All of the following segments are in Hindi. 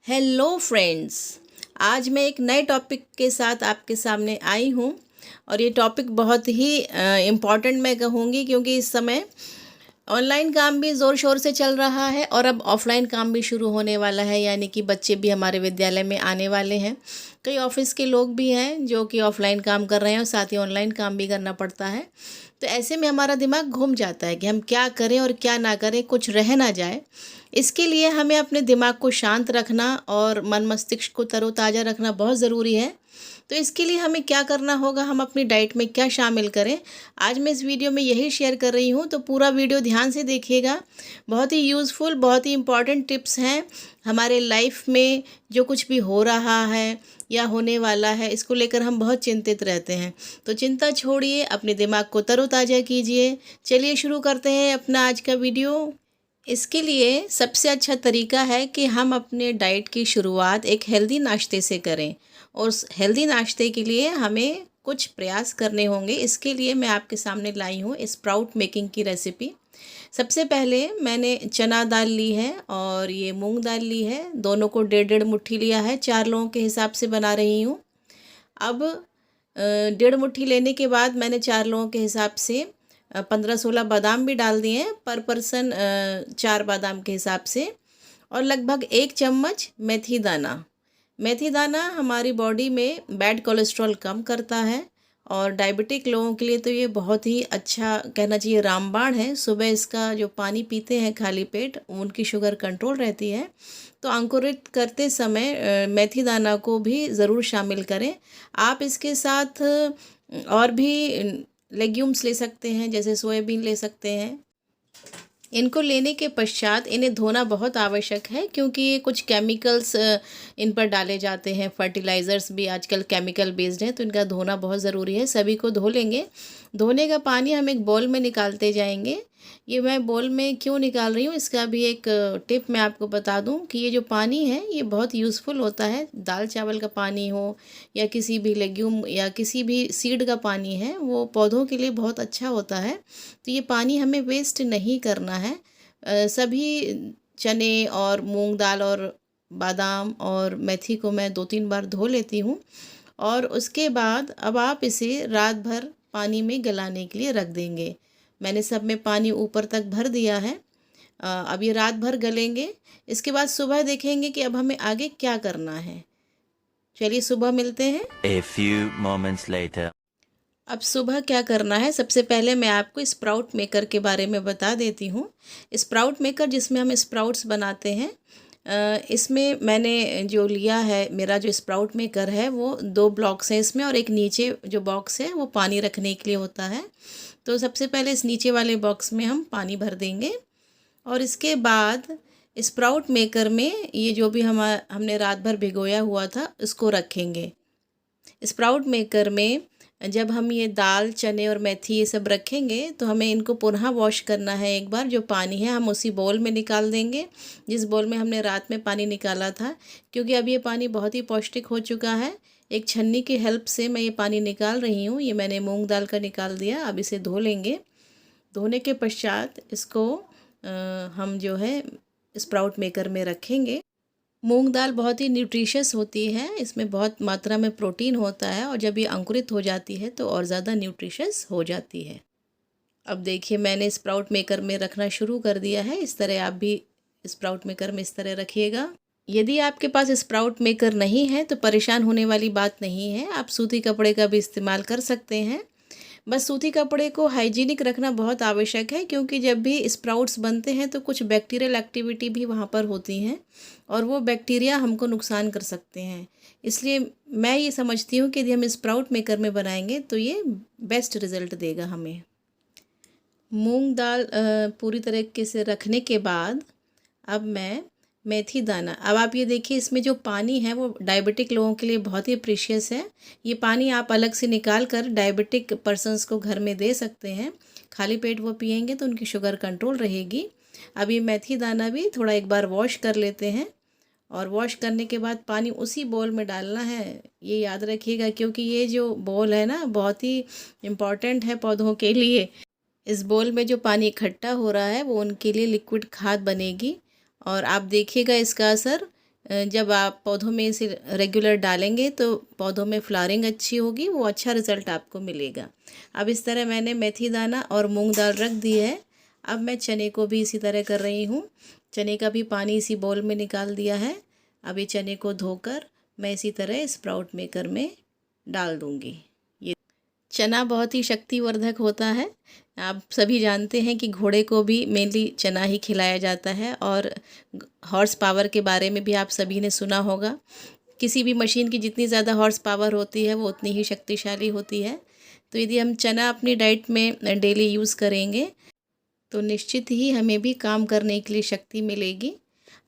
Hello friends. आज मैं एक नए टॉपिक के साथ आपके सामने आई हूँ और ये टॉपिक बहुत ही इम्पॉर्टेंट मैं कहूँगी, क्योंकि इस समय ऑनलाइन काम भी ज़ोर शोर से चल रहा है और अब ऑफ़लाइन काम भी शुरू होने वाला है, यानी कि बच्चे भी हमारे विद्यालय में आने वाले हैं। कई ऑफिस के लोग भी हैं जो कि ऑफ़लाइन काम कर रहे हैं और साथ ही ऑनलाइन काम भी करना पड़ता है। तो ऐसे में हमारा दिमाग घूम जाता है कि हम क्या करें और क्या ना करें, कुछ रह ना जाए। इसके लिए हमें अपने दिमाग को शांत रखना और मन मस्तिष्क को तरोताज़ा रखना बहुत ज़रूरी है। तो इसके लिए हमें क्या करना होगा, हम अपनी डाइट में क्या शामिल करें, आज मैं इस वीडियो में यही शेयर कर रही हूँ। तो पूरा वीडियो ध्यान से देखिएगा। बहुत ही यूज़फुल, बहुत ही इम्पॉर्टेंट टिप्स हैं हमारे लाइफ में। जो कुछ भी हो रहा है या होने वाला है, इसको लेकर हम बहुत चिंतित रहते हैं। तो चिंता छोड़िए, अपने दिमाग को तरोताज़ा कीजिए। चलिए शुरू करते हैं अपना आज का वीडियो। इसके लिए सबसे अच्छा तरीका है कि हम अपने डाइट की शुरुआत एक हेल्दी नाश्ते से करें, और उस हेल्दी नाश्ते के लिए हमें कुछ प्रयास करने होंगे। इसके लिए मैं आपके सामने लाई हूँ स्प्राउट मेकिंग की रेसिपी। सबसे पहले मैंने चना दाल ली है और ये मूंग दाल ली है। दोनों को 1.5 मुट्ठी लिया है। 4 लोगों के हिसाब से बना रही हूँ। अब 1.5 मुट्ठी लेने के बाद मैंने 4 लोगों के हिसाब से 15-16 बादाम भी डाल दिए हैं, पर पर्सन 4 बादाम के हिसाब से। और लगभग 1 चम्मच मेथी दाना। मेथी दाना हमारी बॉडी में बैड कोलेस्ट्रॉल कम करता है और डायबिटिक लोगों के लिए तो ये बहुत ही अच्छा, कहना चाहिए, रामबाण है। सुबह इसका जो पानी पीते हैं खाली पेट, उनकी शुगर कंट्रोल रहती है। तो अंकुरित करते समय मेथी दाना को भी ज़रूर शामिल करें। आप इसके साथ और भी लेग्यूम्स ले सकते हैं, जैसे सोयाबीन ले सकते हैं। इनको लेने के पश्चात इन्हें धोना बहुत आवश्यक है, क्योंकि ये कुछ केमिकल्स इन पर डाले जाते हैं। फर्टिलाइज़र्स भी आजकल केमिकल बेस्ड हैं, तो इनका धोना बहुत ज़रूरी है। सभी को धो लेंगे। धोने का पानी हम एक बॉल में निकालते जाएंगे। ये मैं बॉल में क्यों निकाल रही हूँ, इसका भी एक टिप मैं आपको बता दूँ कि ये जो पानी है ये बहुत यूज़फुल होता है। दाल चावल का पानी हो या किसी भी लेग्यूम या किसी भी सीड का पानी है, वो पौधों के लिए बहुत अच्छा होता है। तो ये पानी हमें वेस्ट नहीं करना है। सभी चने और मूंग दाल और बादाम और मेथी को मैं 2-3 बार धो लेती हूँ। और उसके बाद अब आप इसे रात भर पानी में गलाने के लिए रख देंगे। मैंने सब में पानी ऊपर तक भर दिया है। अब ये रात भर गलेंगे। इसके बाद सुबह देखेंगे कि अब हमें आगे क्या करना है। चलिए सुबह मिलते हैं। A few moments later. अब सुबह क्या करना है, सबसे पहले मैं आपको स्प्राउट मेकर के बारे में बता देती हूँ। स्प्राउट मेकर जिसमें हम स्प्राउट्स बनाते हैं, इसमें मैंने जो लिया है, मेरा जो स्प्राउट मेकर है वो 2 ब्लॉक्स हैं इसमें, और एक नीचे जो बॉक्स है वो पानी रखने के लिए होता है। तो सबसे पहले इस नीचे वाले बॉक्स में हम पानी भर देंगे और इसके बाद स्प्राउट मेकर में ये जो भी हमने रात भर भिगोया हुआ था उसको रखेंगे। स्प्राउट मेकर में जब हम ये दाल, चने और मेथी ये सब रखेंगे तो हमें इनको पुनः वॉश करना है। एक बार जो पानी है हम उसी बोल में निकाल देंगे, जिस बोल में हमने रात में पानी निकाला था, क्योंकि अब ये पानी बहुत ही पौष्टिक हो चुका है। एक छन्नी की हेल्प से मैं ये पानी निकाल रही हूँ। ये मैंने मूंग दाल का निकाल दिया। अब इसे धो लेंगे। धोने के पश्चात इसको हम जो है स्प्राउट मेकर में रखेंगे। मूंग दाल बहुत ही न्यूट्रिशियस होती है, इसमें बहुत मात्रा में प्रोटीन होता है, और जब ये अंकुरित हो जाती है तो और ज़्यादा न्यूट्रिशियस हो जाती है। अब देखिए मैंने स्प्राउट मेकर में रखना शुरू कर दिया है। इस तरह आप भी स्प्राउट मेकर में इस तरह रखिएगा। यदि आपके पास स्प्राउट मेकर नहीं है तो परेशान होने वाली बात नहीं है, आप सूती कपड़े का भी इस्तेमाल कर सकते हैं। बस सूती कपड़े को हाइजीनिक रखना बहुत आवश्यक है, क्योंकि जब भी स्प्राउट्स बनते हैं तो कुछ बैक्टीरियल एक्टिविटी भी वहाँ पर होती हैं और वो बैक्टीरिया हमको नुकसान कर सकते हैं। इसलिए मैं ये समझती हूँ कि यदि हम स्प्राउट मेकर में बनाएंगे तो ये बेस्ट रिज़ल्ट देगा हमें। मूंग दाल पूरी तरीके से रखने के बाद अब मैं मेथी दाना, अब आप ये देखिए इसमें जो पानी है वो डायबिटिक लोगों के लिए बहुत ही प्रीशियस है। ये पानी आप अलग से निकाल कर डायबिटिक पर्सनस को घर में दे सकते हैं। खाली पेट वो पियेंगे तो उनकी शुगर कंट्रोल रहेगी। अब ये मेथी दाना भी थोड़ा एक बार वॉश कर लेते हैं, और वॉश करने के बाद पानी उसी बोल में डालना है, ये याद रखिएगा, क्योंकि ये जो बोल है ना बहुत ही इम्पॉर्टेंट है पौधों के लिए। इस बोल में जो पानी इकट्ठा हो रहा है वो उनके लिए लिक्विड खाद बनेगी, और आप देखिएगा इसका असर जब आप पौधों में इसे रेगुलर डालेंगे तो पौधों में फ्लावरिंग अच्छी होगी, वो अच्छा रिज़ल्ट आपको मिलेगा। अब इस तरह मैंने मेथी दाना और मूंग दाल रख दी है। अब मैं चने को भी इसी तरह कर रही हूँ। चने का भी पानी इसी बाउल में निकाल दिया है। अब ये चने को धोकर मैं इसी तरह स्प्राउट मेकर में डाल दूँगी। ये चना बहुत ही शक्तिवर्धक होता है। आप सभी जानते हैं कि घोड़े को भी मेनली चना ही खिलाया जाता है, और हॉर्स पावर के बारे में भी आप सभी ने सुना होगा। किसी भी मशीन की जितनी ज़्यादा हॉर्स पावर होती है वो उतनी ही शक्तिशाली होती है। तो यदि हम चना अपनी डाइट में डेली यूज़ करेंगे तो निश्चित ही हमें भी काम करने के लिए शक्ति मिलेगी।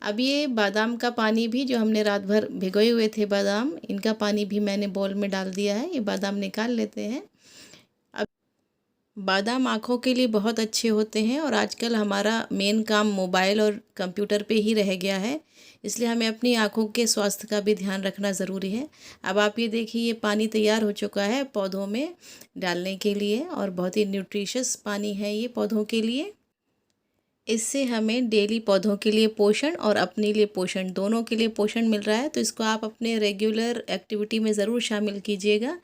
अब ये बादाम का पानी भी, जो हमने रात भर भिगोए हुए थे बादाम, इनका पानी भी मैंने बाउल में डाल दिया है। ये बादाम निकाल लेते हैं। अब बादाम आँखों के लिए बहुत अच्छे होते हैं, और आजकल हमारा मेन काम मोबाइल और कंप्यूटर पे ही रह गया है, इसलिए हमें अपनी आँखों के स्वास्थ्य का भी ध्यान रखना ज़रूरी है। अब आप ये देखिए, ये पानी तैयार हो चुका है पौधों में डालने के लिए, और बहुत ही न्यूट्रिशियस पानी है ये पौधों के लिए। इससे हमें डेली पौधों के लिए पोषण और अपने लिए पोषण, दोनों के लिए पोषण मिल रहा है। तो इसको आप अपने रेगुलर एक्टिविटी में ज़रूर शामिल कीजिएगा।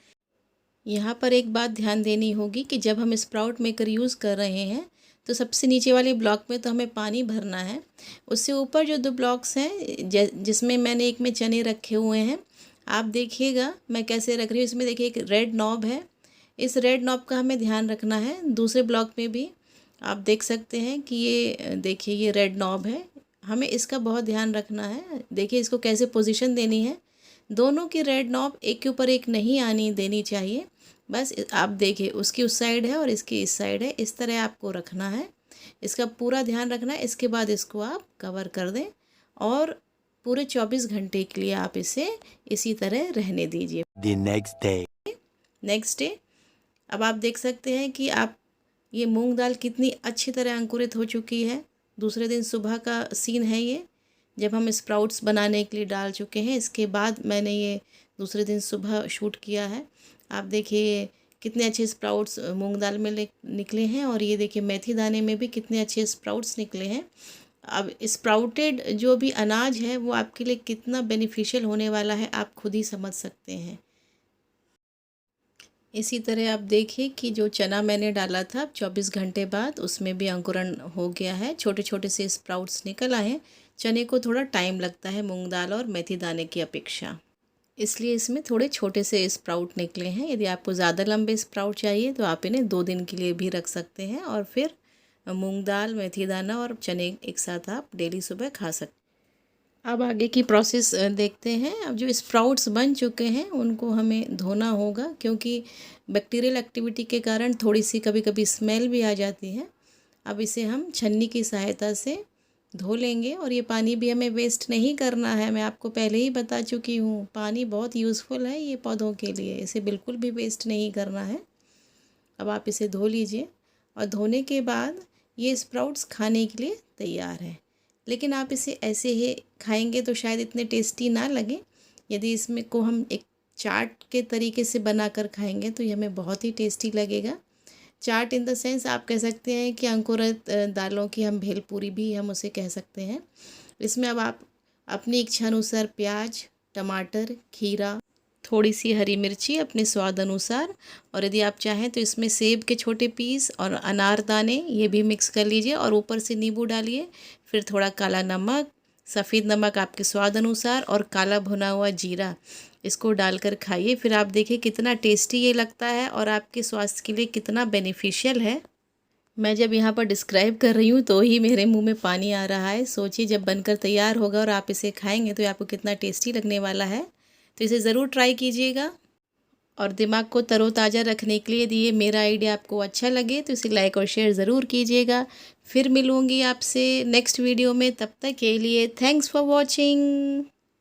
यहाँ पर एक बात ध्यान देनी होगी कि जब हम स्प्राउट मेकर यूज़ कर रहे हैं तो सबसे नीचे वाले ब्लॉक में तो हमें पानी भरना है। उससे ऊपर जो 2 ब्लॉक्स हैं, जिसमें मैंने एक में चने रखे हुए हैं, आप देखिएगा मैं कैसे रख रही हूँ। इसमें देखिए एक रेड नॉब है, इस रेड नॉब का हमें ध्यान रखना है। दूसरे ब्लॉक में भी आप देख सकते हैं कि ये देखिए ये रेड नॉब है, हमें इसका बहुत ध्यान रखना है। देखिए इसको कैसे पोजीशन देनी है। दोनों की रेड नॉब एक के ऊपर एक नहीं आनी देनी चाहिए। बस आप देखिए, उसकी उस साइड है और इसकी इस साइड है, इस तरह आपको रखना है। इसका पूरा ध्यान रखना है। इसके बाद इसको आप कवर कर दें और पूरे 24 घंटे के लिए आप इसे इसी तरह रहने दीजिए। The next day. Next day अब आप देख सकते हैं कि आप ये मूंग दाल कितनी अच्छी तरह अंकुरित हो चुकी है। दूसरे दिन सुबह का सीन है ये, जब हम स्प्राउट्स बनाने के लिए डाल चुके हैं। इसके बाद मैंने ये दूसरे दिन सुबह शूट किया है। आप देखिए कितने अच्छे स्प्राउट्स मूंग दाल में निकले हैं, और ये देखिए मेथी दाने में भी कितने अच्छे स्प्राउट्स निकले हैं। अब स्प्राउटेड जो भी अनाज है वो आपके लिए कितना बेनिफिशियल होने वाला है आप खुद ही समझ सकते हैं। इसी तरह आप देखिए कि जो चना मैंने डाला था 24 घंटे बाद उसमें भी अंकुरण हो गया है, छोटे छोटे से स्प्राउट्स निकल आए हैं। चने को थोड़ा टाइम लगता है मूंग दाल और मेथी दाने की अपेक्षा, इसलिए इसमें थोड़े छोटे से स्प्राउट निकले हैं। यदि आपको ज़्यादा लंबे स्प्राउट चाहिए तो आप इन्हें 2 दिन के लिए भी रख सकते हैं, और फिर मूंग दाल, मेथी दाना और चने एक साथ आप डेली सुबह खा सकते हैं। अब आगे की प्रोसेस देखते हैं। अब जो स्प्राउट्स बन चुके हैं उनको हमें धोना होगा, क्योंकि बैक्टीरियल एक्टिविटी के कारण थोड़ी सी कभी कभी स्मेल भी आ जाती है। अब इसे हम छन्नी की सहायता से धो लेंगे, और ये पानी भी हमें वेस्ट नहीं करना है। मैं आपको पहले ही बता चुकी हूँ, पानी बहुत यूज़फुल है ये पौधों के लिए, इसे बिल्कुल भी वेस्ट नहीं करना है। अब आप इसे धो लीजिए, और धोने के बाद ये स्प्राउट्स खाने के लिए तैयार है। लेकिन आप इसे ऐसे ही खाएंगे तो शायद इतने टेस्टी ना लगे। यदि इसमें को हम एक चाट के तरीके से बनाकर खाएंगे तो ये हमें बहुत ही टेस्टी लगेगा। चाट इन द सेंस आप कह सकते हैं कि अंकुरित दालों की हम भेलपूरी भी हम उसे कह सकते हैं। इसमें अब आप अपनी इच्छा अनुसार प्याज, टमाटर, खीरा, थोड़ी सी हरी मिर्ची अपने स्वाद अनुसार, और यदि आप चाहें तो इसमें सेब के छोटे पीस और अनारदाने ये भी मिक्स कर लीजिए, और ऊपर से नींबू डालिए। फिर थोड़ा काला नमक, सफ़ेद नमक आपके स्वाद अनुसार, और काला भुना हुआ जीरा, इसको डालकर खाइए। फिर आप देखिए कितना टेस्टी ये लगता है और आपके स्वास्थ्य के लिए कितना बेनिफिशियल है। मैं जब यहाँ पर डिस्क्राइब कर रही हूँ तो ही मेरे मुंह में पानी आ रहा है। सोचिए जब बनकर तैयार होगा और आप इसे खाएंगे तो आपको कितना टेस्टी लगने वाला है। तो इसे ज़रूर ट्राई कीजिएगा, और दिमाग को तरोताज़ा रखने के लिए यदि ये मेरा आइडिया आपको अच्छा लगे तो इसे लाइक और शेयर ज़रूर कीजिएगा। फिर मिलूँगी आपसे नेक्स्ट वीडियो में, तब तक के लिए थैंक्स फॉर वॉचिंग।